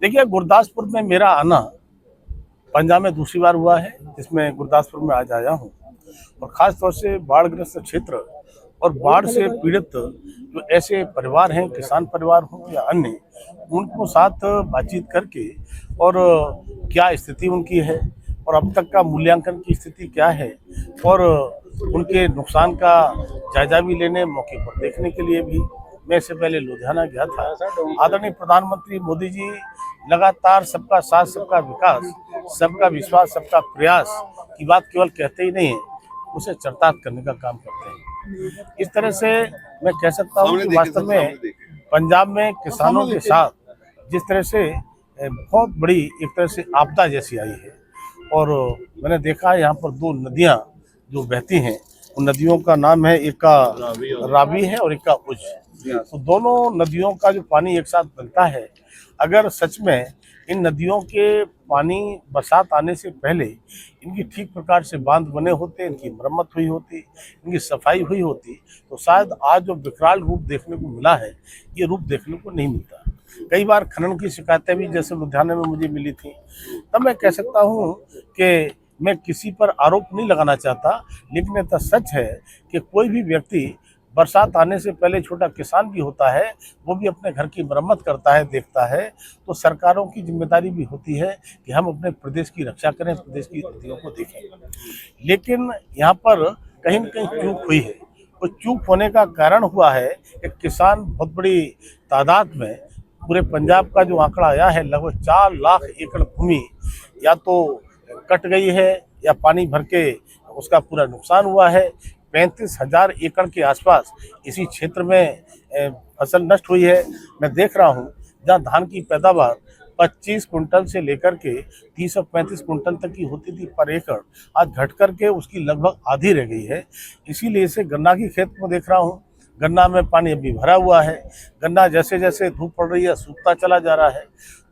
देखिए, गुरदासपुर में मेरा आना पंजाब में दूसरी बार हुआ है, जिसमें गुरदासपुर में आज आया हूँ। और ख़ास तौर से बाढ़ग्रस्त क्षेत्र और बाढ़ से पीड़ित जो ऐसे परिवार हैं, किसान परिवार हों या अन्य, उनको साथ बातचीत करके और क्या स्थिति उनकी है और अब तक का मूल्यांकन की स्थिति क्या है और उनके नुकसान का जायजा भी लेने, मौके पर देखने के लिए भी मैं इससे पहले लुधियाना गया था। आदरणीय प्रधानमंत्री मोदी जी लगातार सबका साथ, सबका विकास, सबका विश्वास, सबका प्रयास की बात केवल कहते ही नहीं है, उसे चरितार्थ करने का काम करते हैं। इस तरह से मैं कह सकता हूँ कि वास्तव में पंजाब में किसानों के साथ जिस तरह से बहुत बड़ी एक तरह से आपदा जैसी आई है और मैंने देखा है यहाँ पर दो नदियाँ जो बहती हैं, उन नदियों का नाम है, एक का रावी है और एक का उज। तो दोनों नदियों का जो पानी एक साथ बनता है, अगर सच में इन नदियों के पानी बरसात आने से पहले इनकी ठीक प्रकार से बांध बने होते, इनकी मरम्मत हुई होती, इनकी सफाई हुई होती, तो शायद आज जो विकराल रूप देखने को मिला है, ये रूप देखने को नहीं मिलता। कई बार खनन की शिकायतें भी जैसे लुधियाना में मुझे मिली थी, तब मैं कह सकता हूँ कि मैं किसी पर आरोप नहीं लगाना चाहता, लेकिन यह सच है कि कोई भी व्यक्ति बरसात आने से पहले, छोटा किसान भी होता है, वो भी अपने घर की मरम्मत करता है, देखता है। तो सरकारों की जिम्मेदारी भी होती है कि हम अपने प्रदेश की रक्षा करें, प्रदेश की नदियों को देखें। लेकिन यहाँ पर कहीं न कहीं चूक हुई है। तो चूक होने का कारण हुआ है कि किसान बहुत बड़ी तादाद में, पूरे पंजाब का जो आंकड़ा आया है, लगभग 4 लाख एकड़ भूमि या तो कट गई है या पानी भर के उसका पूरा नुकसान हुआ है। 35,000 एकड़ के आसपास इसी क्षेत्र में फसल नष्ट हुई है। मैं देख रहा हूँ जहाँ धान की पैदावार 25 कुंटल से लेकर के 30-35 कुंटल तक की होती थी पर एकड़, आज घट कर के उसकी लगभग आधी रह गई है। इसीलिए इसे गन्ना की खेत में देख रहा हूँ, गन्ना में पानी अभी भरा हुआ है, गन्ना जैसे जैसे धूप पड़ रही है सूखता चला जा रहा है।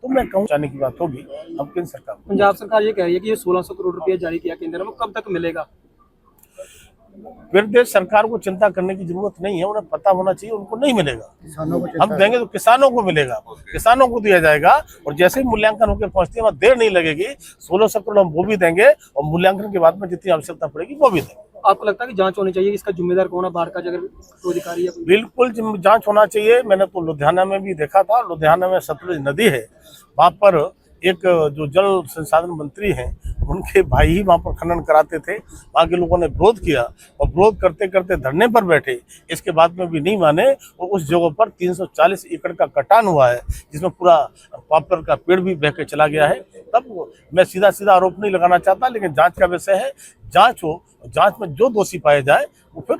तो मैं कहूँ जाने की बात होगी अब केंद्र सरकार। पंजाब सरकार ये कह रही है कि ये 1600 करोड़ रुपया जारी किया केंद्र में, वो कब तक मिलेगा? प्रदेश सरकार को चिंता करने की जरूरत नहीं है, उन्हें पता होना चाहिए उनको नहीं मिलेगा। हम देंगे तो किसानों को मिलेगा, किसानों को दिया जाएगा और जैसे ही मूल्यांकन होकर पहुंचती है, वहाँ देर नहीं लगेगी। 1600 करोड़ हम वो भी देंगे और मूल्यांकन के बाद में जितनी आवश्यकता पड़ेगी वो भी देंगे। आपको लगता है कि जांच होनी चाहिए, इसका जिम्मेदार कौन है, बाहर का अगर कोई अधिकारी है? बिल्कुल जांच होना चाहिए। मैंने तो लुधियाना में भी देखा था, लुधियाना में सतलुज नदी है, वहाँ पर एक जो जल संसाधन मंत्री हैं, उनके भाई ही वहाँ पर खनन कराते थे। वहाँ के लोगों ने विरोध किया और विरोध करते करते धरने पर बैठे, इसके बाद में भी नहीं माने और उस जगह पर 340 एकड़ का कटान हुआ है, जिसमें पूरा पॉपुलर का पेड़ भी बह के चला गया है। तब मैं सीधा सीधा आरोप नहीं लगाना चाहता, लेकिन जांच का विषय है, जांच हो, जांच में जो दोषी पाए जाए वो फिर